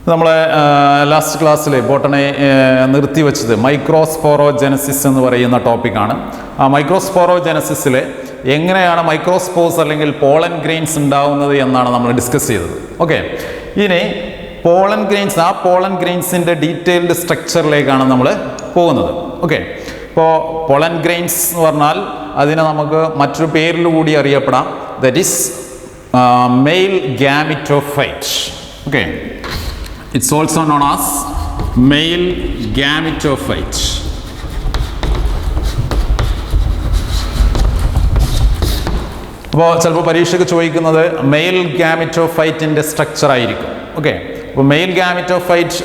നമ്മളെ ലാസ്റ്റ് ക്ലാസ്സിൽ botany നിർത്തിവെച്ചത് microsporogenesis എന്ന് പറയുന്ന ടോപ്പിക്കാണ്. ആ മൈക്രോസ്പോറോജെനസിസിൽ എങ്ങനെയാണ് മൈക്രോസ്പോർസ് അല്ലെങ്കിൽ പോളൻ ഗ്രെയിൻസ് ഉണ്ടാവുന്നത് എന്നാണ് നമ്മൾ ഡിസ്കസ് ചെയ്തത്. ഓക്കെ, ഇനി പോളൻ ഗ്രെയിൻസ്, ആ പോളൻ ഗ്രെയിൻസിൻ്റെ ഡീറ്റെയിൽഡ് സ്ട്രക്ചറിലേക്കാണ് നമ്മൾ പോകുന്നത്. ഓക്കെ, ഇപ്പോൾ പോളൻ ഗ്രെയിൻസ് എന്ന് പറഞ്ഞാൽ അതിനെ നമുക്ക് മറ്റൊരു പേരിൽ കൂടി അറിയപ്പെടാം. That is male gametophyte. Okay, it's also known as male gametophyte. അപ്പോൾ ചിലപ്പോൾ പരീക്ഷയ്ക്ക് ചോദിക്കുന്നത് മെയിൽ ഗാമിറ്റോഫൈറ്റിൻ്റെ സ്ട്രക്ചർ ആയിരിക്കും. ഓക്കെ, അപ്പോൾ മെയിൽ ഗാമിറ്റോഫൈറ്റ്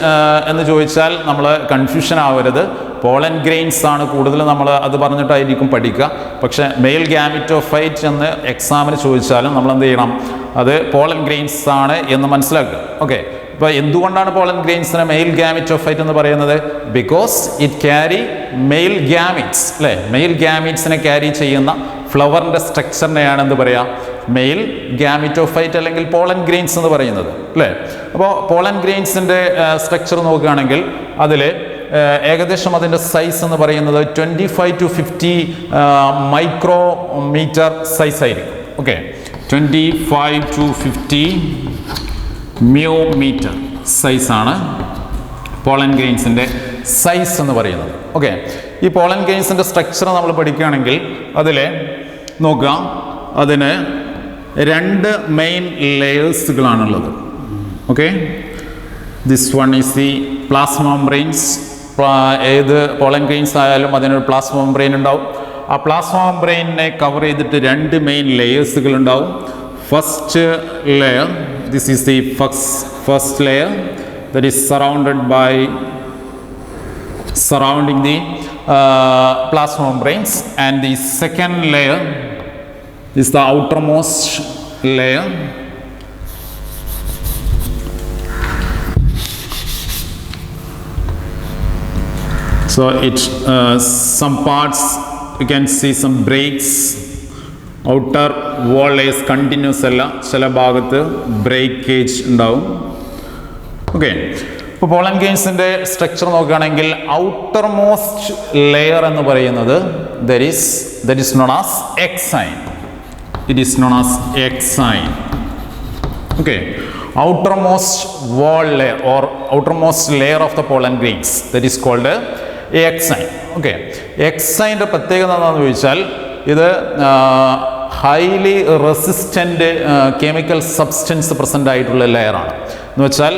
എന്ന് ചോദിച്ചാൽ നമ്മൾ കൺഫ്യൂഷൻ ആവരുത്. പോളൻ ഗ്രെയിൻസ് ആണ് കൂടുതൽ നമ്മൾ അത് പറഞ്ഞിട്ടായിരിക്കും പഠിക്കുക. പക്ഷേ മെയിൽ ഗാമിറ്റോഫൈറ്റ് എന്ന് എക്സാമിന് ചോദിച്ചാലും നമ്മൾ എന്ത് ചെയ്യണം, അത് പോളൻ ഗ്രെയിൻസ് ആണ് എന്ന് മനസ്സിലാക്കുക. ഓക്കെ, ഇപ്പോൾ എന്തുകൊണ്ടാണ് പോളൻ ഗ്രെയിൻസിനെ മെയിൽ ഗാമിറ്റോഫൈറ്റ് എന്ന് പറയുന്നത്? Because it carry male gametes, അല്ലേ? മെയിൽ ഗാമിറ്റ്സിനെ ക്യാരി ചെയ്യുന്ന ഫ്ലവറിൻ്റെ സ്ട്രക്ചറിനെയാണ് എന്ത് പറയുക, മെയിൽ ഗാമിറ്റോഫൈറ്റ് അല്ലെങ്കിൽ പോളൻ ഗ്രെയിൻസ് എന്ന് പറയുന്നത്, അല്ലേ? അപ്പോൾ പോളൻ ഗ്രെയിൻസിൻ്റെ സ്ട്രക്ചർ നോക്കുകയാണെങ്കിൽ അതിൽ ഏകദേശം അതിൻ്റെ സൈസ് എന്ന് പറയുന്നത് 25 to 50 മൈക്രോമീറ്റർ സൈസ് ആയിരിക്കും. ഓക്കെ, 25 to 50 µm സൈസാണ് പോളൻ ഗ്രെയിൻസിൻ്റെ സൈസ് എന്ന് പറയുന്നത്. ഓക്കെ, ഈ പോളൻ ഗ്രെയിൻസിൻ്റെ സ്ട്രക്ചർ നമ്മൾ പഠിക്കുകയാണെങ്കിൽ അതിൽ നോക്കുക, അതിന് 2 മെയിൻ ലെയേഴ്സുകളാണുള്ളത്. Okay, this one is the plasma membranes. ഏത് പോളൻ ഗ്രെയിൻസ് ആയാലും അതിനൊരു പ്ലാസ്മ മെംബ്രെയിൻ ഉണ്ടാവും. ആ പ്ലാസ്മ മെംബ്രെയിനെ കവർ ചെയ്തിട്ട് 2 മെയിൻ ലെയേഴ്സുകൾ ഉണ്ടാവും. First layer, this is the first layer that is surrounding the plasma membranes, and the second layer is the outermost layer. So it some parts you can see some breaks. Outer wall layers continuous അല്ല, ചില ഭാഗത്ത് breakage ഉണ്ടാവും. Okay, ഇപ്പോൾ pollen ഗ്രെയിൻസിൻ്റെ structure നോക്കുകയാണെങ്കിൽ outer most layer എന്ന് പറയുന്നത് that is known as exine. It is known as exine. Okay, outermost wall layer or outermost layer of the pollen grains, that is called exine. Okay, exine പ്രത്യേകത എന്താണെന്ന് ചോദിച്ചാൽ ഇത് highly resistant chemical substance present ആയിട്ടുള്ള ലെയറാണ്. എന്ന് വെച്ചാൽ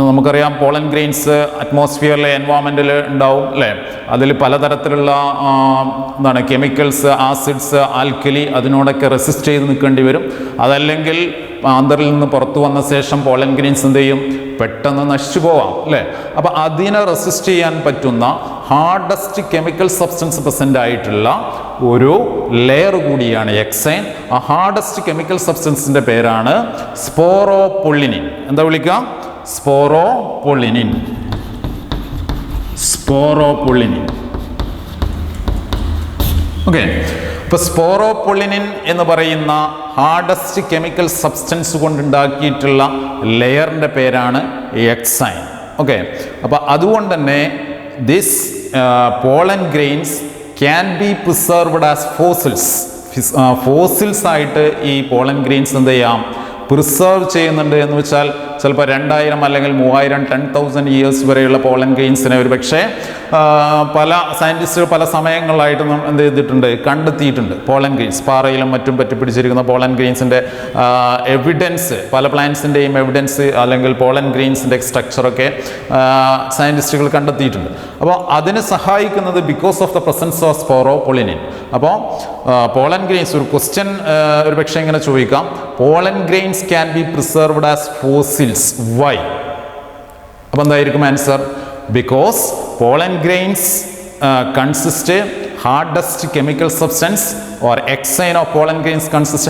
നമുക്കറിയാം pollen grains അറ്റ്മോസ്ഫിയറിലെ എൻവയോൺമെൻറ്റിൽ ഉണ്ടാവും, അല്ലേ? അതിൽ പലതരത്തിലുള്ള എന്താണ് കെമിക്കൽസ്, ആസിഡ്സ്, ആൽക്കലി അതിനോടൊക്കെ റെസിസ്റ്റ് ചെയ്ത് നിൽക്കേണ്ടി വരും. അതല്ലെങ്കിൽ ആന്തറിൽ നിന്ന് പുറത്തു വന്ന ശേഷം പോളൻ ഗ്രെയിൻസ് എന്ത് ചെയ്യും, പെട്ടെന്ന് നശിച്ചു പോവാം, അല്ലേ? അപ്പോൾ അതിനെ റെസിസ്റ്റ് ചെയ്യാൻ പറ്റുന്ന ഹാർഡസ്റ്റ് കെമിക്കൽ സബ്സ്റ്റൻസ് പ്രസൻ്റ് ആയിട്ടുള്ള ഒരു ലെയർ കൂടിയാണ് എക്സൈൻ. ആ ഹാർഡസ്റ്റ് കെമിക്കൽ സബ്സ്റ്റൻസിൻ്റെ പേരാണ് സ്പോറോപൊള്ളിനിൻ. എന്താ വിളിക്കുക? സ്പോറോപൊള്ളിനിൻ. ഓക്കെ, ഇപ്പോൾ സ്പോറോപൊള്ളിനിൻ എന്ന് പറയുന്ന ഹാർഡസ്റ്റ് കെമിക്കൽ സബ്സ്റ്റൻസ് കൊണ്ടുണ്ടാക്കിയിട്ടുള്ള ലെയറിൻ്റെ പേരാണ് എക്സൈൻ. ഓക്കെ, അപ്പോൾ അതുകൊണ്ട് തന്നെ this pollen grains can be preserved as fossils. Fossils ആയിട്ട് ഈ പോളൻ ഗ്രെയിൻസ് എന്ത് ചെയ്യാം, പ്രിസർവ് ചെയ്യുന്നുണ്ട്. എന്ന് വെച്ചാൽ ചിലപ്പോൾ 2000 അല്ലെങ്കിൽ 3000, 10,000 ഇയേഴ്സ് വരെയുള്ള പോളൻ ഗ്രെയിൻസിനെ ഒരു പക്ഷേ പല സയൻറ്റിസ്റ്റുകൾ പല സമയങ്ങളിലായിട്ട് എന്ത് ചെയ്തിട്ടുണ്ട്, കണ്ടെത്തിയിട്ടുണ്ട്. പോളൻ ഗ്രെയിൻസ് പാറയിലും മറ്റും പറ്റിപ്പിടിച്ചിരിക്കുന്ന പോളൻ ഗ്രെയിൻസിൻ്റെ എവിഡൻസ്, പല പ്ലാന്റ്സിൻ്റെയും എവിഡൻസ് അല്ലെങ്കിൽ പോളൻ ഗ്രെയിൻസിൻ്റെ സ്ട്രക്ചറൊക്കെ സയൻറ്റിസ്റ്റുകൾ കണ്ടെത്തിയിട്ടുണ്ട്. അപ്പോൾ അതിന് സഹായിക്കുന്നത് because of the presence of sporopollenin. അപ്പോൾ പോളൻ ഗ്രെയിൻസ്, ഒരു ക്വസ്റ്റ്യൻ ഒരു പക്ഷേ ഇങ്ങനെ ചോദിക്കാം, pollen grains can be preserved as fossils, why? അപ്പോൾ എന്തായിരിക്കും answer? Because pollen grains consist hardest chemical substance, or exine of pollen grains consists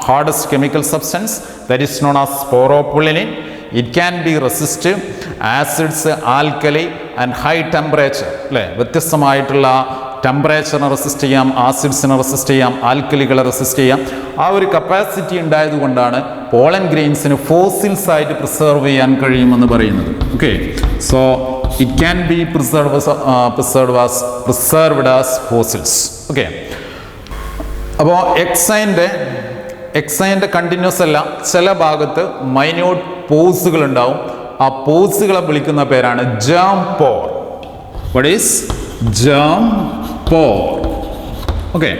hardest chemical substance, that is known as sporopollenin. It can be resistive acids, alkali and high temperature. അല്ലേ? വ്യത്യസ്തമായിട്ടുള്ള ടെമ്പറേച്ചറിനെ resist ചെയ്യാം, ആസിഡ്സിനെ resist ചെയ്യാം, ആൽക്കലികളെ resist ചെയ്യാം. ആ ഒരു capacity ഉണ്ടായതുകൊണ്ടാണ് pollen ഗ്രെയിൻസിന് fossils ആയിട്ട് preserve ചെയ്യാൻ കഴിയുമെന്ന് പറയുന്നത്. Okay, so it can be preserved as fossils. Okay, അപ്പോൾ എക്സൈൻ്റെ കണ്ടിന്യൂസ് അല്ല, ചില ഭാഗത്ത് മൈന്യൂട്ട് പോസുകൾ ഉണ്ടാവും. ആ പോസുകളെ വിളിക്കുന്ന പേരാണ് germ pore. What is germ pore? Okay,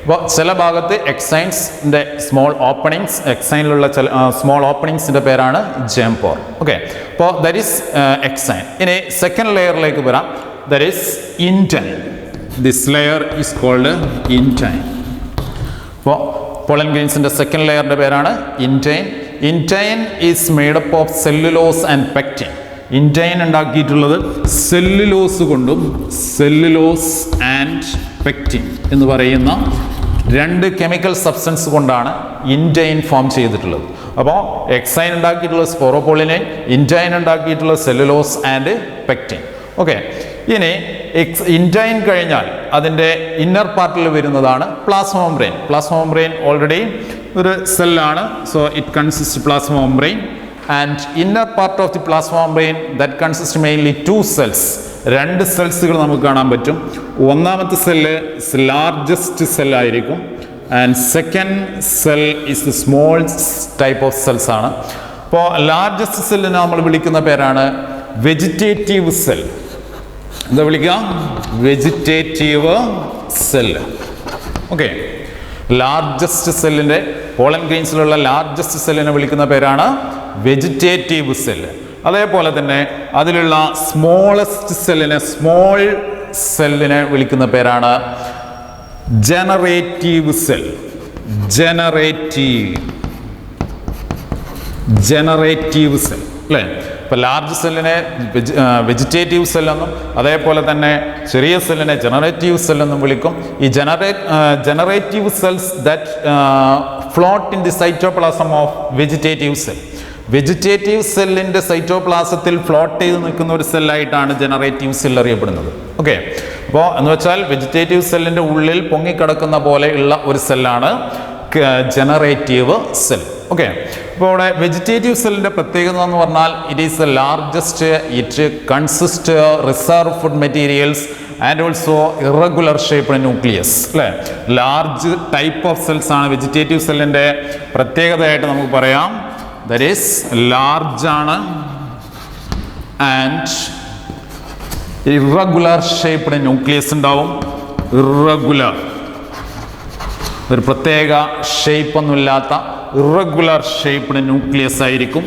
അപ്പോൾ ചില ഭാഗത്ത് എക്സൈൻസിൻ്റെ സ്മോൾ ഓപ്പണിങ്സ്, എക്സൈനിലുള്ള ചില സ്മോൾ ഓപ്പണിങ്സിൻ്റെ പേരാണ് ജേം പോർ. ഓക്കെ, അപ്പോൾ ദറ്റ് ഈസ് എക്സൈൻ. ഇനി സെക്കൻഡ് ലെയറിലേക്ക് വരാം. That is intine. This layer is called intine. അപ്പോൾ പോളൻ ഗ്രെയിൻസിൻ്റെ സെക്കൻഡ് ലെയറിൻ്റെ പേരാണ് intine. Intine is made up of cellulose and pectin. Intine ഉണ്ടാക്കിയിട്ടുള്ളത് സെല്ലുലോസ് കൊണ്ടും സെല്ലുലോസ് ആൻഡ് പെക്റ്റിൻ എന്ന് പറയുന്ന രണ്ട് കെമിക്കൽ സബ്സ്റ്റൻസ് കൊണ്ടാണ് ഇൻറ്റൈൻ ഫോം ചെയ്തിട്ടുള്ളത്. അപ്പോൾ എക്സൈൻ ഉണ്ടാക്കിയിട്ടുള്ളത് സ്പോറോപോളിനൈൻ, ഇൻറ്റൈൻ ഉണ്ടാക്കിയിട്ടുള്ളത് സെല്ലുലോസ് ആൻഡ് പെക്റ്റിൻ. ഓക്കെ, ഇനി ഇൻറ്റൈൻ കഴിഞ്ഞാൽ അതിൻ്റെ ഇന്നർ പാർട്ടിൽ വരുന്നതാണ് plasma membrane. Plasma membrane already ഒരു സെല്ലാണ്. So it consist plasma membrane and inner part of the plasma membrane that consist mainly 2 cells. 2 സെൽസുകൾ നമുക്ക് കാണാൻ പറ്റും. ഒന്നാമത്തെ സെല്ല് ലാർജസ്റ്റ് സെല്ലായിരിക്കും and second cell is the small type of cells ആണ്. അപ്പോൾ ലാർജസ്റ്റ് സെല്ലിനെ നമ്മൾ വിളിക്കുന്ന പേരാണ് വെജിറ്റേറ്റീവ് സെൽ. എന്താ വിളിക്കുക? Vegetative cell. ഓക്കെ, ലാർജസ്റ്റ് സെല്ലിൻ്റെ പോളൻ ഗ്രെയിൻസിലുള്ള ലാർജസ്റ്റ് സെല്ലിനെ വിളിക്കുന്ന പേരാണ് വെജിറ്റേറ്റീവ് സെല്ല്. അതേപോലെ തന്നെ അതിലുള്ള സ്മോളസ്റ്റ് സെല്ലിനെ വിളിക്കുന്ന പേരാണ് ജനറേറ്റീവ് സെൽ. ജനറേറ്റീവ് സെൽ അല്ലേ? ഇപ്പോൾ ലാർജ് സെല്ലിനെ വെജിറ്റേറ്റീവ് സെല്ലെന്നും അതേപോലെ തന്നെ ചെറിയ സെല്ലിനെ ജനറേറ്റീവ് സെല്ലെന്നും വിളിക്കും. ഈ generative cells that float in the cytoplasm of vegetative cell. Vegetative സെല്ലിൻ്റെ സൈറ്റോപ്ലാസത്തിൽ ഫ്ലോട്ട് ചെയ്ത് നിൽക്കുന്ന ഒരു സെല്ലായിട്ടാണ് ജനറേറ്റീവ് സെൽ അറിയപ്പെടുന്നത്. ഓക്കെ, അപ്പോൾ എന്ന് വെച്ചാൽ വെജിറ്റേറ്റീവ് സെല്ലിൻ്റെ ഉള്ളിൽ പൊങ്ങിക്കിടക്കുന്ന പോലെയുള്ള ഒരു സെല്ലാണ് ജനറേറ്റീവ് സെൽ. ഓക്കെ, അപ്പോൾ ഇവിടെ വെജിറ്റേറ്റീവ് സെല്ലിൻ്റെ പ്രത്യേകത എന്ന് പറഞ്ഞാൽ it is the largest, it consist reserve food materials and also irregular shaped nucleus അല്ലേ? ലാർജ് ടൈപ്പ് ഓഫ് സെൽസ് ആണ് വെജിറ്റേറ്റീവ് സെല്ലിൻ്റെ പ്രത്യേകതയായിട്ട് നമുക്ക് പറയാം. ദാറ്റ് ഈസ് ലാർജ് ആണ് ആൻഡ് ഇറഗുലർ ഷേപ്ഡ് ന്യൂക്ലിയസ് ഉണ്ടാവും. ഇറഗുലർ, ഒരു പ്രത്യേക ഷേപ്പൊന്നുമില്ലാത്ത ഇറഗുലർ ഷേപ്ഡ് ന്യൂക്ലിയസ് ആയിരിക്കും.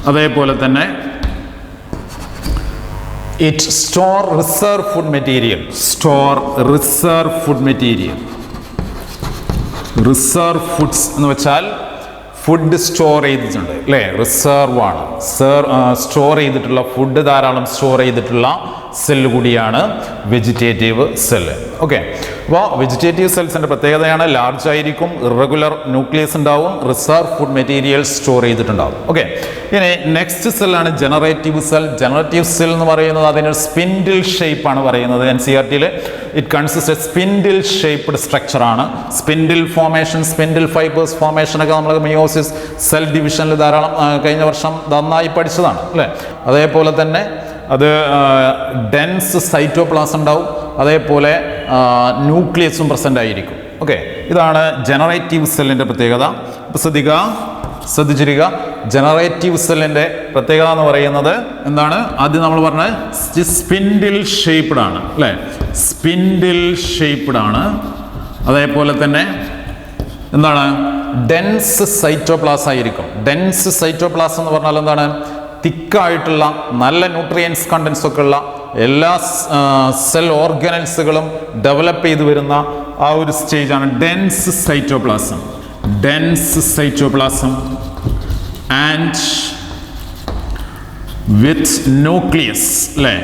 അതേപോലെ തന്നെ it store reserve food material. Reserve foods എന്ന് വെച്ചാൽ ഫുഡ് സ്റ്റോർ ചെയ്തിട്ടുണ്ട് അല്ലേ? റിസർവ് ആണ്. സ്റ്റോർ ചെയ്തിട്ടുള്ള ഫുഡ് ധാരാളം സ്റ്റോർ ചെയ്തിട്ടുള്ള സെല്ല് കൂടിയാണ് വെജിറ്റേറ്റീവ് സെല്ല്. ഓക്കെ, അപ്പോൾ വെജിറ്റേറ്റീവ് സെൽസിൻ്റെ പ്രത്യേകതയാണ് ലാർജ് ആയിരിക്കും, ഇറഗുലർ ന്യൂക്ലിയസ് ഉണ്ടാവും, റിസർവ് ഫുഡ് മെറ്റീരിയൽ സ്റ്റോർ ചെയ്തിട്ടുണ്ടാവും. ഓക്കെ, ഇനി നെക്സ്റ്റ് സെല്ലാണ് ജനറേറ്റീവ് സെൽ. ജനറേറ്റീവ് സെൽ എന്ന് പറയുന്നത് അതിനൊരു സ്പിൻഡിൽ ഷേപ്പാണ് പറയുന്നത്. NCERT-ൽ ഇറ്റ് കൺസിസ്റ്റ് സ്പിൻഡിൽ ഷേപ്ഡ് സ്ട്രക്ചറാണ്. സ്പിൻഡിൽ ഫോർമേഷൻ, സ്പിൻഡിൽ ഫൈബേഴ്സ് ഫോർമേഷനൊക്കെ നമ്മൾ മിയോസിസ് സെൽ ഡിവിഷനിൽ ധാരാളം കഴിഞ്ഞ വർഷം നന്നായി പഠിച്ചതാണ് അല്ലേ? അതേപോലെ തന്നെ അത് ഡെൻസ് സൈറ്റോപ്ലാസം ഉണ്ടാവും, അതേപോലെ ന്യൂക്ലിയസും പ്രസൻ്റ് ആയിരിക്കും. ഓക്കെ, ഇതാണ് ജനറേറ്റീവ് സെല്ലിൻ്റെ പ്രത്യേകത. അപ്പോൾ ശ്രദ്ധിച്ചിരിക്കുക, ജനറേറ്റീവ് സെല്ലിൻ്റെ പ്രത്യേകത എന്ന് പറയുന്നത് എന്താണ്? ആദ്യം നമ്മൾ പറഞ്ഞത് സ്പിൻഡിൽ ഷേപ്ഡ് ആണ് അല്ലേ? സ്പിൻഡിൽ ഷേപ്ഡ് ആണ്. അതേപോലെ തന്നെ എന്താണ്? ഡെൻസ് സൈറ്റോപ്ലാസം ആയിരിക്കും. ഡെൻസ് സൈറ്റോപ്ലാസം എന്ന് പറഞ്ഞാൽ എന്താണ്? തിക്കായിട്ടുള്ള നല്ല ന്യൂട്രിയൻസ് കണ്ടൻസ് ഒക്കെ ഉള്ള എല്ലാ സെൽ ഓർഗനൽസുകളും ഡെവലപ്പ് ചെയ്ത് വരുന്ന ആ ഒരു സ്റ്റേജാണ് dense cytoplasm. And with nucleus അല്ലേ?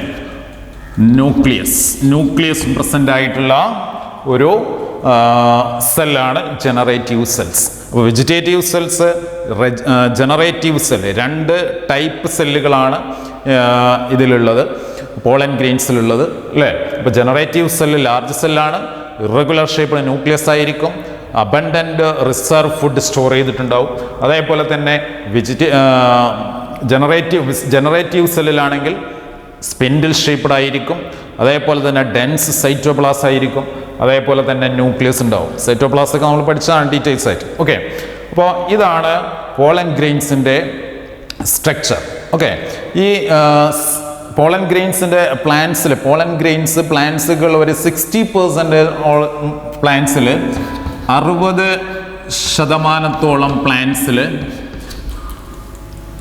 ന്യൂക്ലിയസ് പ്രസൻ്റ് ആയിട്ടുള്ള ഒരു സെല്ലാണ് ജനറേറ്റീവ് സെൽസ്. അപ്പോൾ vegetative cells, generative cell, 2 type സെല്ലുകളാണ് ഇതിലുള്ളത്, പോളൻ ഗ്രെയിൻസിലുള്ളത് അല്ലേ? അപ്പോൾ ജനറേറ്റീവ് സെല്ല് ലാർജ് സെല്ലാണ്, ഇറഗുലർ ഷേപ്പ് ന്യൂക്ലിയസ് ആയിരിക്കും. അബണ്ടൻ്റ് റിസർവ് ഫുഡ് സ്റ്റോർ ചെയ്തിട്ടുണ്ടാവും. അതേപോലെ തന്നെ ജനറേറ്റീവ് സെല്ലിലാണെങ്കിൽ സ്പിൻഡിൽ ഷേപ്പ്ഡ് ആയിരിക്കും. അതേപോലെ തന്നെ ഡെൻസ് സൈറ്റോപ്ലാസ് ആയിരിക്കും. അതേപോലെ തന്നെ ന്യൂക്ലിയസ് ഉണ്ടാവും. സൈറ്റോപ്ലാസ് ഒക്കെ നമ്മൾ പഠിച്ചതാണ് ഡീറ്റെയിൽസ് ആയിട്ട്. ഓക്കെ, അപ്പോൾ ഇതാണ് പോളൻ ഗ്രെയിൻസിൻ്റെ സ്ട്രക്ചർ. ഓക്കെ, ഈ പോളൻ ഗ്രെയിൻസിൻ്റെ പ്ലാന്റ്സുകൾ ഒരു 60% പ്ലാന്റ്സിൽ 60% പ്ലാന്റ്സിൽ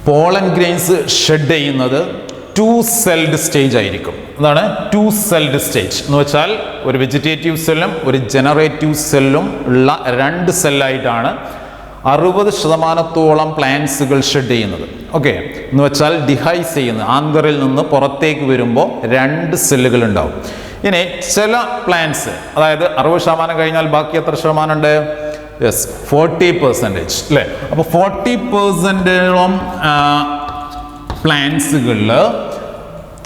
പോളൻ ഗ്രെയിൻസ് ഷെഡ് ചെയ്യുന്നത് 2 സെൽഡ് സ്റ്റേജ് ആയിരിക്കും. അതാണ് 2 സെൽഡ് സ്റ്റേജ് എന്ന് വെച്ചാൽ ഒരു വെജിറ്റേറ്റീവ് സെല്ലും ഒരു ജനറേറ്റീവ് സെല്ലും ഉള്ള 2 സെല്ലായിട്ടാണ് 60% പ്ലാന്റ്സുകൾ ഷെഡ് ചെയ്യുന്നത്. ഓക്കെ, എന്ന് വെച്ചാൽ ഡിഹൈസ് ചെയ്യുന്നത്, ആന്തറിൽ നിന്ന് പുറത്തേക്ക് വരുമ്പോൾ 2 സെല്ലുകൾ ഉണ്ടാവും. ഇനി ചില പ്ലാന്റ്സ്, അതായത് 60% കഴിഞ്ഞാൽ ബാക്കി എത്ര ശതമാനം ഉണ്ട്? യെസ്, 40%. അല്ലേ? അപ്പോൾ 40%ഓളം പ്ലാന്റ്സുകളിൽ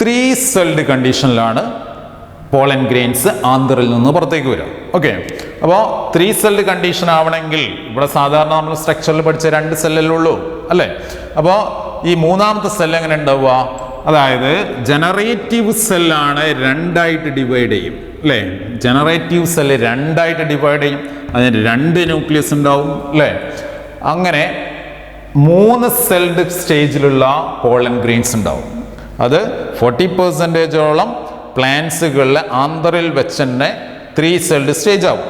3 സെൽഡ് കണ്ടീഷനിലാണ് പോളൻ ഗ്രെയിൻസ് ആന്തറിൽ നിന്ന് പുറത്തേക്ക് വരിക. ഓക്കെ, അപ്പോൾ 3 സെൽഡ് കണ്ടീഷൻ ആവണമെങ്കിൽ ഇവിടെ സാധാരണ നമ്മൾ സ്ട്രക്ചറിൽ പഠിച്ച 2 സെല്ലല്ലേ ഉള്ളൂ അല്ലേ? അപ്പോൾ ഈ മൂന്നാമത്തെ സെല്ല് എങ്ങനെ ഉണ്ടാവുക? അതായത് ജനറേറ്റീവ് സെല്ലാണ് 2ആയിട്ട് ഡിവൈഡ് ചെയ്യും അല്ലേ? ജനറേറ്റീവ് സെല്ല് 2ആയിട്ട് ഡിവൈഡ് ചെയ്യും. അതിന് 2 ന്യൂക്ലിയസ് ഉണ്ടാവും അല്ലേ? അങ്ങനെ 3 സെൽഡ് സ്റ്റേജിലുള്ള പോളൻ ഗ്രെയിൻസ് ഉണ്ടാവും. അത് 40%ഓളം പ്ലാന്റ്സുകളിൽ ആന്തറിൽ വെച്ച് തന്നെ 3 സെൽഡ് സ്റ്റേജ് ആവും.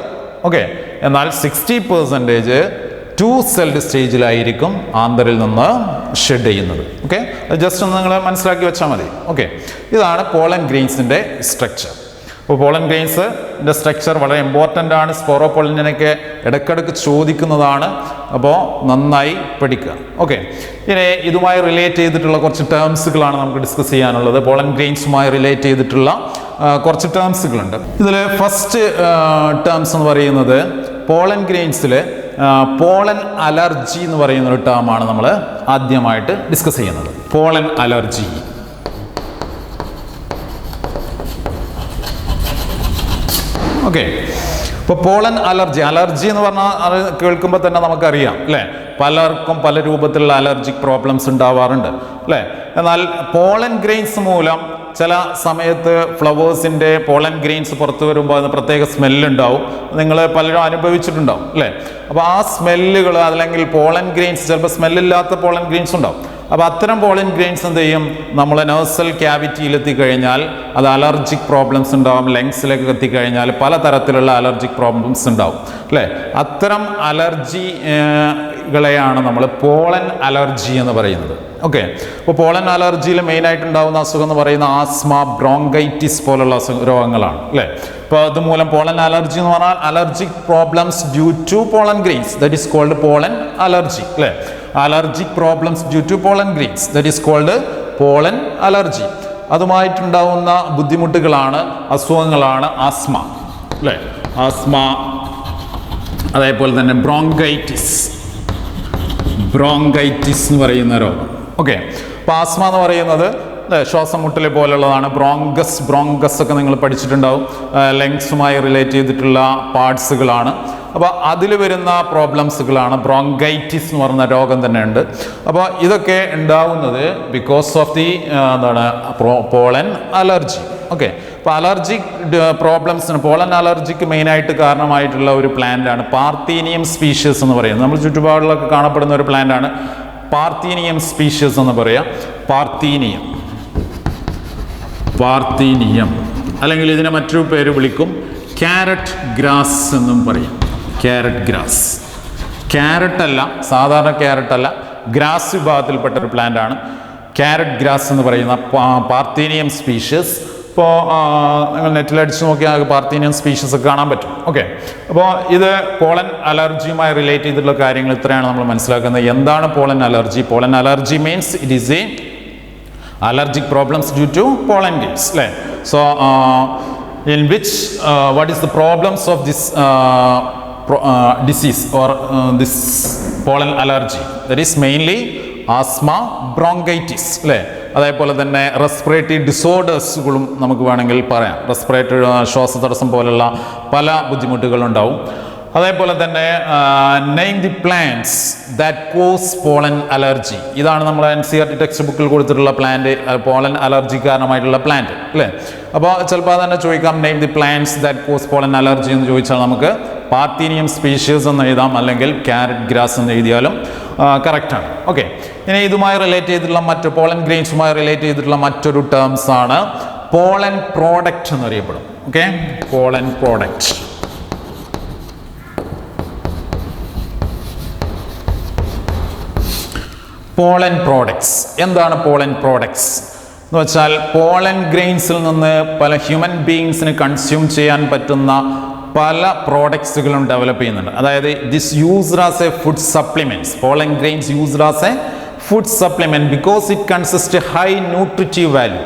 ഓക്കെ, എന്നാൽ 60% 2 സെൽഡ് സ്റ്റേജിലായിരിക്കും ആന്തറിൽ നിന്ന് ഷെഡ് ചെയ്യുന്നത്. ഓക്കെ, അത് ജസ്റ്റ് ഒന്ന് നിങ്ങൾ മനസ്സിലാക്കി വെച്ചാൽ മതി. ഓക്കെ, ഇതാണ് പോളൻ ഗ്രെയിൻസിൻ്റെ സ്ട്രക്ചർ. അപ്പോൾ പോളൻ ഗ്രെയിൻസിൻ്റെ സ്ട്രക്ചർ വളരെ ഇമ്പോർട്ടൻ്റ് ആണ്. സ്പോറോപോളിനൊക്കെ ഇടയ്ക്കിടയ്ക്ക് ചോദിക്കുന്നതാണ്. അപ്പോൾ നന്നായി പഠിക്കുക. ഓക്കെ, ഇനി ഇതുമായി റിലേറ്റ് ചെയ്തിട്ടുള്ള കുറച്ച് ടേംസുകളാണ് നമുക്ക് ഡിസ്കസ് ചെയ്യാനുള്ളത്. പോളൻ ഗ്രെയിൻസുമായി റിലേറ്റ് ചെയ്തിട്ടുള്ള കുറച്ച് ടേംസുകളുണ്ട്. ഇതിൽ ഫസ്റ്റ് ടേംസ് എന്ന് പറയുന്നത് പോളൻ ഗ്രെയിൻസിൽ പോളൻ അലർജി എന്ന് പറയുന്ന ഒരു ടേമാണ് നമ്മൾ ആദ്യമായിട്ട് ഡിസ്കസ് ചെയ്യുന്നത്. Pollen allergy. ഓക്കെ, ഇപ്പോൾ പോളൻ അലർജി എന്ന് പറഞ്ഞാൽ അത് കേൾക്കുമ്പോൾ തന്നെ നമുക്കറിയാം അല്ലേ? പലർക്കും പല രൂപത്തിലുള്ള അലർജിക് പ്രോബ്ലംസ് ഉണ്ടാവാറുണ്ട് അല്ലേ? എന്നാൽ പോളൻ ഗ്രെയിൻസ് മൂലം ചില സമയത്ത് ഫ്ലവേഴ്സിൻ്റെ പോളൻ ഗ്രെയിൻസ് പുറത്തു വരുമ്പോൾ അതിന് പ്രത്യേക സ്മെല്ലുണ്ടാവും. നിങ്ങൾ പലരും അനുഭവിച്ചിട്ടുണ്ടാവും അല്ലേ? അപ്പോൾ ആ സ്മെല്ലുകൾ, അല്ലെങ്കിൽ പോളൻ ഗ്രെയിൻസ്, ചിലപ്പോൾ സ്മെല്ലില്ലാത്ത പോളൻ ഗ്രെയിൻസ് ഉണ്ടാവും. അപ്പോൾ അത്തരം പോളൻ ഗ്രെയിൻസ് എന്ത് ചെയ്യും? നമ്മളെ നേഴ്സൽ ക്യാവിറ്റിയിലെത്തിക്കഴിഞ്ഞാൽ അത് അലർജിക് പ്രോബ്ലംസ് ഉണ്ടാവും. ലങ്സിലേക്ക് എത്തിക്കഴിഞ്ഞാൽ പലതരത്തിലുള്ള അലർജിക് പ്രോബ്ലംസ് ഉണ്ടാവും അല്ലേ? അത്തരം അലർജികളെയാണ് നമ്മൾ പോളൻ അലർജി എന്ന് പറയുന്നത്. ഓക്കെ, അപ്പോൾ പോളൻ അലർജിയിൽ മെയിനായിട്ടുണ്ടാകുന്ന അസുഖം എന്ന് പറയുന്ന ആസ്മ, ബ്രോങ്കൈറ്റിസ് പോലുള്ള രോഗങ്ങളാണ് അല്ലേ? അപ്പോൾ അതുമൂലം പോളൻ അലർജി എന്ന് പറഞ്ഞാൽ allergic problems due to pollen grains, that is called pollen allergy അല്ലേ? Allergic problems due to pollen grains, that is called pollen allergy. അതുമായിട്ടുണ്ടാവുന്ന ബുദ്ധിമുട്ടുകളാണ്, അസുഖങ്ങളാണ് ആസ്മ അല്ലേ? ആസ്മ, അതേപോലെ തന്നെ ബ്രോങ്കൈറ്റിസ് എന്ന് പറയുന്ന രോഗം. ഓക്കെ, അപ്പോൾ ആസ്മ എന്ന് പറയുന്നത് ശ്വാസം മുട്ടൽ പോലുള്ളതാണ്. ബ്രോങ്കസ് ഒക്കെ നിങ്ങൾ പഠിച്ചിട്ടുണ്ടാവും. ലങ്സുമായി റിലേറ്റ് ചെയ്തിട്ടുള്ള പാർട്സുകളാണ്. അപ്പോൾ അതിൽ വരുന്ന പ്രോബ്ലംസുകളാണ്. ബ്രോങ്കൈറ്റിസ് എന്ന് പറയുന്ന രോഗം തന്നെ ഉണ്ട്. അപ്പോൾ ഇതൊക്കെ ഉണ്ടാവുന്നത് because of the pollen allergy. Okay, അപ്പോൾ അലർജിക് പ്രോബ്ലംസിന്, പോളൻ അലർജിക്ക് മെയിനായിട്ട് കാരണമായിട്ടുള്ള ഒരു പ്ലാന്റാണ് പാർത്തീനിയം സ്പീഷ്യസ് എന്ന് പറയുന്നത്. നമ്മൾ ചുറ്റുപാടിലൊക്കെ കാണപ്പെടുന്ന ഒരു പ്ലാന്റാണ് പാർത്തീനിയം സ്പീഷ്യസ് എന്ന് പറയാം. പാർത്തീനിയം അല്ലെങ്കിൽ ഇതിനെ മറ്റൊരു പേര് വിളിക്കും ക്യാരറ്റ് ഗ്രാസ് എന്നും പറയും. ക്യാരറ്റ് ഗ്രാസ്, ക്യാരറ്റ് അല്ല, സാധാരണ ക്യാരറ്റ് അല്ല, ഗ്രാസ് വിഭാഗത്തിൽപ്പെട്ട ഒരു പ്ലാന്റ് ആണ് ക്യാരറ്റ് ഗ്രാസ് എന്ന് പറയുന്ന പാർത്തീനിയം സ്പീഷ്യസ്. ഇപ്പോൾ നിങ്ങൾ നെറ്റിൽ അടിച്ചു നോക്കിയാൽ പാർത്തീനിയം സ്പീഷ്യസ് ഒക്കെ കാണാൻ പറ്റും. ഓക്കെ, അപ്പോൾ ഇത് പോളൻ അലർജിയുമായി റിലേറ്റ് ചെയ്തിട്ടുള്ള കാര്യങ്ങൾ ഇത്രയാണ് നമ്മൾ മനസ്സിലാക്കുന്നത്. എന്താണ് pollen allergy? Pollen allergy means it is A allergic problems due to pollen grains. So in which what is the problems of this disease or this pollen allergy? That is mainly asthma, bronchitis. അതേപോലെ തന്നെ respiratory ഡിസോർഡേഴ്സുകളും നമുക്ക് വേണമെങ്കിൽ പറയാം. Respiratory ശ്വാസതടസ്സം പോലുള്ള പല ബുദ്ധിമുട്ടുകളുണ്ടാവും. അതേപോലെ തന്നെ name the plants that cause pollen allergy. ഇതാണ് നമ്മൾ NCERT ടെക്സ്റ്റ് ബുക്കിൽ കൊടുത്തിട്ടുള്ള പ്ലാന്റ്, പോളൻ അലർജി കാരണമായിട്ടുള്ള പ്ലാന്റ് അല്ലേ. അപ്പോൾ ചിലപ്പോൾ തന്നെ ചോദിക്കാം name the plants that cause pollen allergy എന്ന് ചോദിച്ചാൽ നമുക്ക് പാർത്തീനിയം സ്പീഷീസ് എന്ന് എഴുതാം, അല്ലെങ്കിൽ ക്യാരറ്റ് ഗ്രാസ് എന്ന് എഴുതിയാലും കറക്റ്റാണ്. ഓക്കെ, ഇനി ഇതുമായി റിലേറ്റ് ചെയ്തിട്ടുള്ള പോളൻ ഗ്രെയിൻസുമായി റിലേറ്റ് ചെയ്തിട്ടുള്ള മറ്റൊരു ടേംസ് ആണ് പോളൻ പ്രോഡക്റ്റ് എന്നറിയപ്പെടും. Okay, pollen product. Pollen products എന്താണ്? പോളൻ പ്രോഡക്ട്സ് എന്ന് വെച്ചാൽ പോളൻ ഗ്രെയിൻസിൽ നിന്ന് പല ഹ്യൂമൻ ബീയിങ്സിന് കൺസ്യൂം ചെയ്യാൻ പറ്റുന്ന പല പ്രോഡക്ട്സുകളും ഡെവലപ്പ് ചെയ്യുന്നുണ്ട്. അതായത് this used as a food supplements. Pollen grains used as a food supplement because it consist high nutritive value.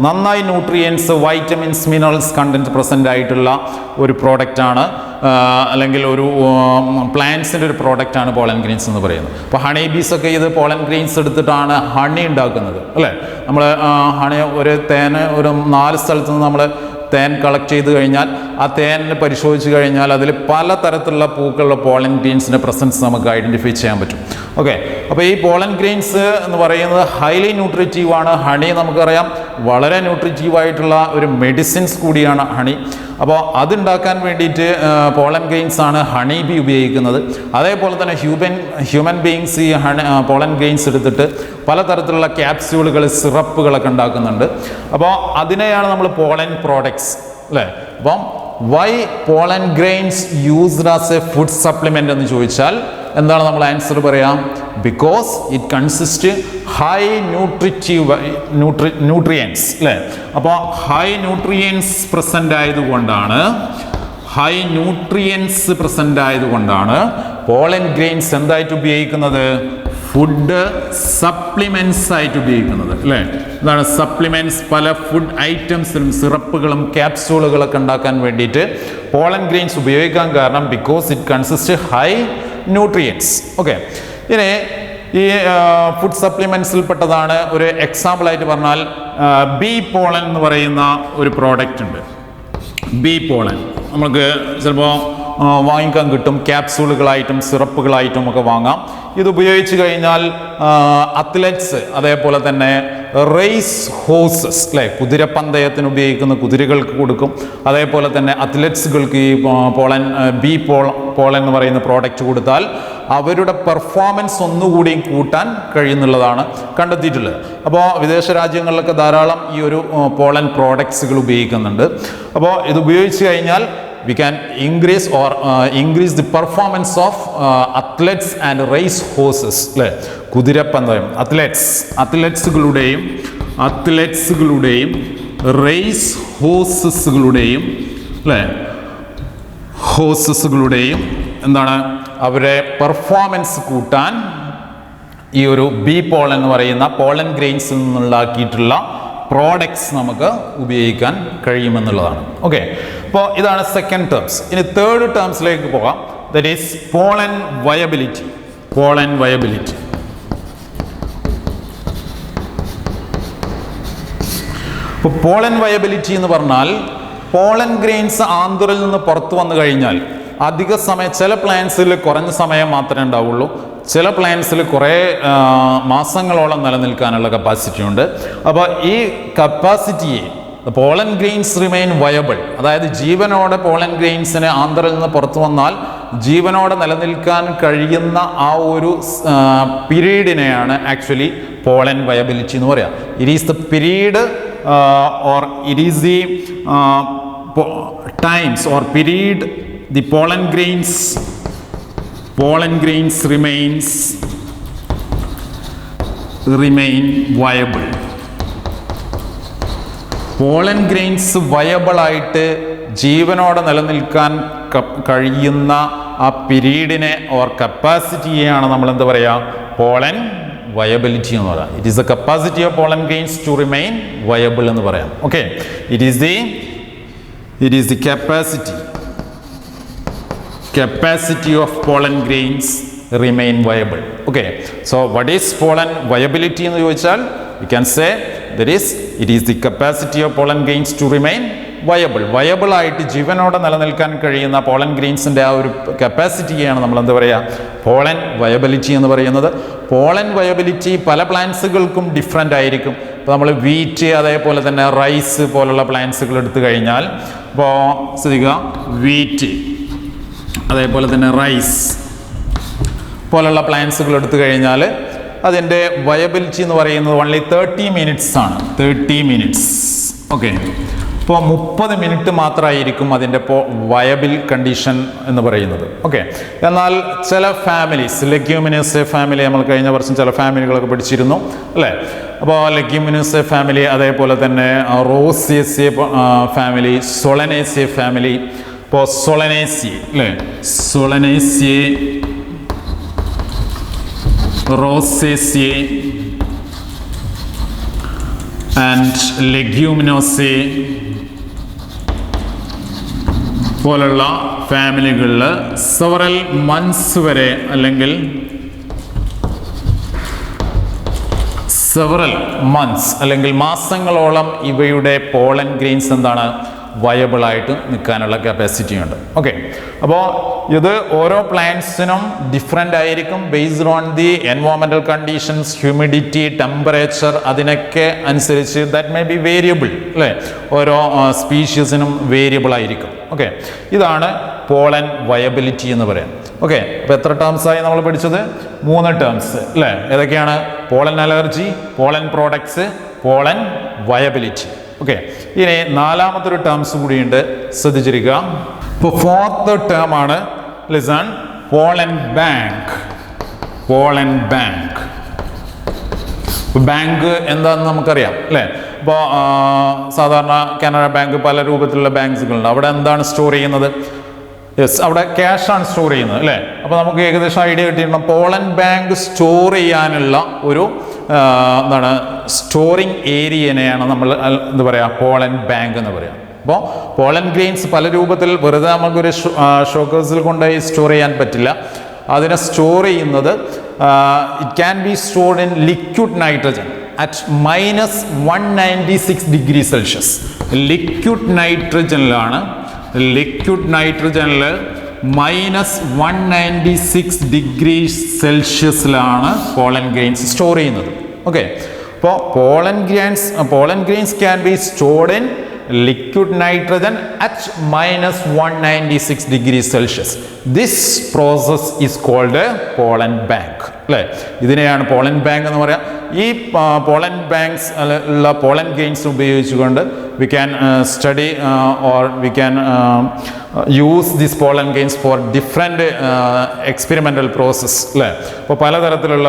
നന്നായി nutrients, vitamins, minerals content present ആയിട്ടുള്ള ഒരു പ്രോഡക്റ്റാണ്, അല്ലെങ്കിൽ ഒരു പ്ലാന്റ്സിൻ്റെ ഒരു പ്രോഡക്റ്റാണ് പോളൻ ഗ്രെയിൻസ് എന്ന് പറയുന്നത്. അപ്പോൾ ഹണി ബീസ് ഒക്കെ ഇത് പോളൻ ഗ്രെയിൻസ് എടുത്തിട്ടാണ് ഹണി ഉണ്ടാക്കുന്നത് അല്ലേ. നമ്മൾ ഹണി ഒരു തേന് ഒരു 4 സ്ഥലത്ത് നിന്ന് നമ്മൾ തേൻ കളക്ട് ചെയ്ത് കഴിഞ്ഞാൽ ആ തേനിനെ പരിശോധിച്ച് കഴിഞ്ഞാൽ അതിൽ പലതരത്തിലുള്ള പൂക്കളുള്ള പോളൻ ഗ്രെയിൻസിൻ്റെ പ്രസൻസ് നമുക്ക് ഐഡൻറ്റിഫൈ ചെയ്യാൻ പറ്റും. ഓക്കെ, അപ്പോൾ ഈ പോളൻ ഗ്രെയിൻസ് എന്ന് പറയുന്നത് ഹൈലി ന്യൂട്രിറ്റീവ് ആണ്. ഹണി നമുക്കറിയാം വളരെ ന്യൂട്രിറ്റീവ് ആയിട്ടുള്ള ഒരു മെഡിസിൻസ് കൂടിയാണ് ഹണി. അപ്പോൾ അതുണ്ടാക്കാൻ വേണ്ടിയിട്ട് പോളൻ ഗ്രെയിൻസ് ആണ് ഹണി ബി ഉപയോഗിക്കുന്നത്. അതേപോലെ തന്നെ ഹ്യൂമൻ ബീയിങ്സ് ഈ പോളൻ ഗ്രെയിൻസ് എടുത്തിട്ട് പലതരത്തിലുള്ള ക്യാപ്സ്യൂളുകൾ, സിറപ്പുകളൊക്കെ ഉണ്ടാക്കുന്നുണ്ട്. അപ്പോൾ അതിനെയാണ് നമ്മൾ പോളൻ പ്രോഡക്ട്സ് അല്ലേ. അപ്പം why pollen grains used as a food supplement എന്ന് ചോദിച്ചാൽ എന്താണ് നമ്മൾ ആൻസർ പറയാം? Because it consist high nutrients അല്ലേ. അപ്പോൾ ഹൈ ന്യൂട്രിയൻസ് പ്രസൻ്റ് ആയതുകൊണ്ടാണ് പോളൻ ഗ്രെയിൻസ് എന്തായിട്ട് ഉപയോഗിക്കുന്നത്? ഫുഡ് സപ്ലിമെന്റ്സ് ആയിട്ട് ഉപയോഗിക്കുന്നത് അല്ലേ. എന്താണ് സപ്ലിമെന്റ്സ്? പല ഫുഡ് ഐറ്റംസിലും സിറപ്പുകളും ക്യാപ്സ്യൂളുകളൊക്കെ ഉണ്ടാക്കാൻ വേണ്ടിയിട്ട് പോളൻ ഗ്രെയിൻസ് ഉപയോഗിക്കാൻ കാരണം because it consist high nutrients. Okay, ഇനി ഈ ഫുഡ് സപ്ലിമെന്റ്സിൽ പെട്ടതാണ് ഒരു എക്സാമ്പിൾ ആയിട്ട് പറഞ്ഞാൽ ബി പോളൻ എന്ന് പറയുന്ന ഒരു പ്രോഡക്റ്റ് ഉണ്ട്. ബി പോളൻ നമുക്ക് ചിലപ്പോൾ വാങ്ങിക്കാൻ കിട്ടും, ക്യാപ്സ്യൂളുകളായിട്ടും സിറപ്പുകളായിട്ടും ഒക്കെ വാങ്ങാം. ഇത് ഉപയോഗിച്ച് കഴിഞ്ഞാൽ അത്ലറ്റ്സ്, അതേപോലെ തന്നെ റേസ് ഹോഴ്സസ് അല്ലേ, കുതിരപ്പന്തയത്തിന് ഉപയോഗിക്കുന്ന കുതിരകൾക്ക് കൊടുക്കും. അതേപോലെ തന്നെ അത്ലറ്റ്സുകൾക്ക് ഈ ബി പോളൻ എന്ന് പറയുന്ന പ്രോഡക്റ്റ് കൊടുത്താൽ അവരുടെ പെർഫോമൻസ് ഒന്നുകൂടി കൂട്ടാൻ കഴിയുന്നുള്ളതാണ് കണ്ടെത്തിയിട്ടുള്ളത്. അപ്പോൾ വിദേശ രാജ്യങ്ങളിലൊക്കെ ധാരാളം ഈ ഒരു പോളൻ പ്രോഡക്ട്സുകൾ ഉപയോഗിക്കുന്നുണ്ട്. അപ്പോൾ ഇത് ഉപയോഗിച്ച് കഴിഞ്ഞാൽ we can increase the performance of athletes and race horses അല്ലേ. കുതിരപ്പന്തയം അത്ലറ്റ്സുകളുടെയും റേസ് ഹോഴ്സസുകളുടെയും എന്താണ് അവരുടെ പെർഫോമൻസ് കൂട്ടാൻ ഈ ഒരു ബി പോളൻ എന്ന് പറയുന്ന പോളൻ ഗ്രെയിൻസിൽ നിന്നുണ്ടാക്കിയിട്ടുള്ള പ്രോഡക്ട്സ് നമുക്ക് ഉപയോഗിക്കാൻ കഴിയുമെന്നുള്ളതാണ്. ഓക്കെ, അപ്പോൾ ഇതാണ് സെക്കൻഡ് ടേംസ്. ഇനി തേർഡ് ടേംസിലേക്ക് പോകാം. That is pollen viability. അപ്പോൾ പോളൻ വയബിലിറ്റി എന്ന് പറഞ്ഞാൽ പോളൻ ഗ്രെയിൻസ് ആന്തറിൽ നിന്ന് പുറത്തു വന്നു കഴിഞ്ഞാൽ അധിക സമയം, ചില പ്ലാന്റ്സിൽ കുറഞ്ഞ സമയം മാത്രമേ ഉണ്ടാവുള്ളൂ, ചില പ്ലാന്റ്സിൽ കുറേ മാസങ്ങളോളം നിലനിൽക്കാനുള്ള കപ്പാസിറ്റി ഉണ്ട്. അപ്പോൾ ഈ കപ്പാസിറ്റിയെ പോളൻ ഗ്രെയിൻസ് റിമെയിൻ വയബിൾ, അതായത് ജീവനോടെ പോളൻ ഗ്രെയിൻസിന് ആന്തറിൽ നിന്ന് പുറത്തു വന്നാൽ ജീവനോടെ നിലനിൽക്കാൻ കഴിയുന്ന ആ ഒരു പീരീഡിനെയാണ് ആക്ച്വലി പോളൻ വയബിലിറ്റി എന്ന് പറയുക. It is the period or it is the times or period the pollen grains remain viable. Pollen grains viable ആയിട്ട് ജീവനോടെ നിലനിൽക്കാൻ കഴിയുന്ന ആ പീരീഡിനെ ഓർ കപ്പാസിറ്റിയെയാണ് നമ്മൾ എന്താ പറയുക? പോളൻ വയബിലിറ്റി എന്ന് പറയാം. It is the capacity of pollen grains to remain viable എന്ന് പറയാം. Okay, it is the capacity of pollen grains remain viable. Okay, so what is pollen viability എന്ന് ചോദിച്ചാൽ we can say that it is the capacity of pollen grains to remain viable ആയിട്ട് ജീവനോടെ നിലനിൽക്കാൻ കഴിയുന്ന pollen ഗ്രെയിൻസിൻ്റെ ആ ഒരു കപ്പാസിറ്റിയാണ് നമ്മൾ എന്താ പറയുക പോളൻ വയബിലിറ്റി എന്ന് പറയുന്നത്. പോളൻ വയബിലിറ്റി പല പ്ലാന്റ്സുകൾക്കും ഡിഫറെൻ്റ് ആയിരിക്കും. ഇപ്പോൾ നമ്മൾ വീറ്റ് അതേപോലെ തന്നെ റൈസ് പോലുള്ള പ്ലാന്റ്സുകൾ എടുത്തു കഴിഞ്ഞാൽ, ഇപ്പോൾ ശ്രദ്ധിക്കുക, വീറ്റ് അതേപോലെ തന്നെ റൈസ് പോലുള്ള പ്ലാന്റ്സുകൾ എടുത്തു കഴിഞ്ഞാൽ അതിൻ്റെ വയബിലിറ്റി എന്ന് പറയുന്നത് ഓൺലി 30 minutes ആണ്. 30 minutes. ഓക്കെ, ഇപ്പോൾ 30 മിനിറ്റ് മാത്രമായിരിക്കും അതിൻ്റെ വയബിൾ കണ്ടീഷൻ എന്ന് പറയുന്നത്. ഓക്കെ, എന്നാൽ ചില ഫാമിലീസ്, ലെഗ്യൂമിനേസേ ഫാമിലി നമ്മൾ കഴിഞ്ഞ വർഷം ചില ഫാമിലികളൊക്കെ പഠിച്ചിരുന്നു അല്ലേ. അപ്പോൾ ലെഗ്യൂമിനേസേ ഫാമിലി അതേപോലെ തന്നെ റോസിയേസേ ഫാമിലി, സൊളനേസേ ഫാമിലി. ഇപ്പോൾ സൊളനേസി അല്ലേ, സൊളനേസി, റോസേസി ആൻഡ് ലെഗ്യൂമിനോസേ പോലുള്ള ഫാമിലികളിൽ സെവറൽ മന്ത്സ് വരെ അല്ലെങ്കിൽ മാസങ്ങളോളം ഇവയുടെ പോളൻ ഗ്രെയിൻസ് എന്താണ് വയബിളായിട്ട് നിൽക്കാനുള്ള കപ്പാസിറ്റി ഉണ്ട്. ഓക്കെ, അപ്പോൾ ഇത് ഓരോ പ്ലാന്റ്സിനും ഡിഫറെൻ്റ് ആയിരിക്കും based on the environmental conditions, humidity, temperature, അതിനൊക്കെ അനുസരിച്ച് ദാറ്റ് മേ ബി വേരിയബിൾ അല്ലേ. ഓരോ സ്പീഷീസിനും വേരിയബിൾ ആയിരിക്കും. ഓക്കെ, ഇതാണ് പോളൻ വയബിലിറ്റി എന്ന് പറയാം. ഓക്കെ, അപ്പോൾ എത്ര ടേംസായി നമ്മൾ പഠിച്ചത്? 3 ടേംസ് അല്ലേ. ഏതൊക്കെയാണ്? Pollen allergy, pollen products, pollen viability. Okay, ഇനി 4ാമത്തെ ടേംസ് കൂടിയുണ്ട്, ശ്രദ്ധിച്ചിരിക്കുക. ഇപ്പോൾ 4th ടേം ആണ്, listen, pollen bank. Pollen bank, bank എന്താണെന്ന് നമുക്കറിയാം അല്ലേ. ഇപ്പോൾ സാധാരണ കാനറ ബാങ്ക് പല രൂപത്തിലുള്ള ബാങ്ക്സുകളുണ്ട്. അവിടെ എന്താണ് സ്റ്റോർ ചെയ്യുന്നത്? യെസ്, അവിടെ ക്യാഷാണ് സ്റ്റോർ ചെയ്യുന്നത് അല്ലേ. അപ്പോൾ നമുക്ക് ഏകദേശം ഐഡിയ കിട്ടിയിട്ടുണ്ടാകും. പോളൻ ബാങ്ക് സ്റ്റോർ ചെയ്യാനുള്ള ഒരു എന്താണ് സ്റ്റോറിങ് ഏരിയനെയാണ് നമ്മൾ എന്താ പറയുക പോളൻ ബാങ്ക് എന്ന് പറയാം. അപ്പോൾ പോളൻ ഗ്രെയിൻസ് പല രൂപത്തിൽ വെറുതെ നമുക്കൊരു ഷോക്കേഴ്സിൽ കൊണ്ടുപോയി സ്റ്റോർ ചെയ്യാൻ പറ്റില്ല. അതിനെ സ്റ്റോർ ചെയ്യുന്നത് it can be stored in liquid nitrogen at -196 degree Celsius. Liquid നൈട്രജനിലാണ്, ലിക്വിഡ് നൈട്രജനിൽ -196 degree Celsiusലാണ് പോളൻ ഗ്രെയിൻസ് സ്റ്റോർ ചെയ്യുന്നത്. ഓക്കെ, അപ്പോൾ pollen grains can be stored in liquid nitrogen at -196 degree Celsius. This process is called a pollen bank. അല്ലേ, ഇതിനെയാണ് pollen bank എന്ന് പറയാം. ഈ പോളൻ ബാങ്ക്സ് ഉള്ള പോളൻ ഗ്രെയിൻസ് ഉപയോഗിച്ചുകൊണ്ട് we can study or we can use these pollen grains for different experimental process അല്ലേ. അപ്പോൾ പലതരത്തിലുള്ള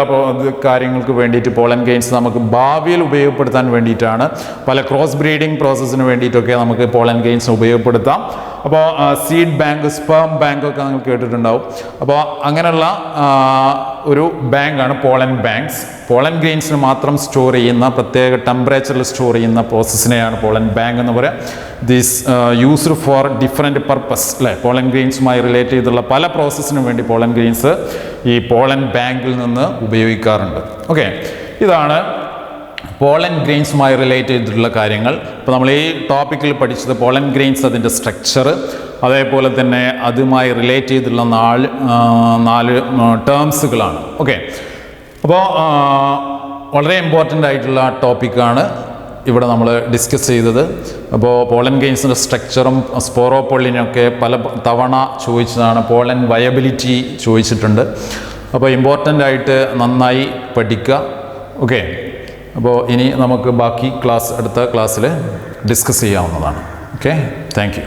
കാര്യങ്ങൾക്ക് വേണ്ടിയിട്ട് പോളൻ ഗ്രെയിൻസ് നമുക്ക് ഭാവിയിൽ ഉപയോഗപ്പെടുത്താൻ വേണ്ടിയിട്ടാണ്, പല ക്രോസ് ബ്രീഡിംഗ് പ്രോസസ്സിന് വേണ്ടിയിട്ടൊക്കെ നമുക്ക് പോളൻ ഗ്രെയിൻസ് ഉപയോഗപ്പെടുത്താം. അപ്പോൾ സീഡ് ബാങ്ക്, സ്പേം ബാങ്ക് ഒക്കെ നിങ്ങൾ കേട്ടിട്ടുണ്ടാവും. അപ്പോൾ അങ്ങനെയുള്ള ഒരു ബാങ്കാണ് പോളൻ ബാങ്ക്സ്. പോളൻ ഗ്രെയിൻസിന് മാത്രം സ്റ്റോർ ചെയ്യുന്ന, പ്രത്യേക ടെമ്പറേച്ചറിൽ സ്റ്റോർ ചെയ്യുന്ന പ്രോസസ്സിനെയാണ് പോളൻ ബാങ്ക് എന്ന് പറയാം. This used for different purpose അല്ലേ. പോളൻ ഗ്രെയിൻസുമായി റിലേറ്റ് ചെയ്തുള്ള പല പ്രോസസ്സിനും വേണ്ടി പോളൻ ഗ്രെയിൻസ് ഈ പോളൻ ബാങ്കിൽ നിന്ന് ഉപയോഗിക്കാറുണ്ട്. ഓക്കെ, ഇതാണ് പോളൻ ഗ്രെയിൻസുമായി റിലേറ്റ് ചെയ്തിട്ടുള്ള കാര്യങ്ങൾ. ഇപ്പോൾ നമ്മൾ ഈ ടോപ്പിക്കിൽ പഠിച്ചത് പോളൻ ഗ്രെയിൻസ്, അതിൻ്റെ സ്ട്രക്ചർ, അതേപോലെ തന്നെ അതുമായി റിലേറ്റ് ചെയ്തിട്ടുള്ള 4 ടേംസുകളാണ്. ഓക്കെ, അപ്പോൾ വളരെ ഇമ്പോർട്ടൻ്റ് ആയിട്ടുള്ള ടോപ്പിക്കാണ് ഇവിടെ നമ്മൾ ഡിസ്കസ് ചെയ്തത്. അപ്പോൾ പോളൻ ഗ്രെയിൻസിൻ്റെ സ്ട്രക്ചറും സ്പോറോപൊള്ളിനൊക്കെ പല തവണ ചോദിച്ചതാണ്. പോളൻ വയബിലിറ്റി ചോദിച്ചിട്ടുണ്ട്. അപ്പോൾ ഇമ്പോർട്ടൻ്റ് ആയിട്ട് നന്നായി പഠിക്കുക. ഓക്കെ, അപ്പോൾ ഇനി നമുക്ക് ബാക്കി അടുത്ത ക്ലാസ്സിൽ ഡിസ്കസ് ചെയ്യാവുന്നതാണ്. Okay, thank you.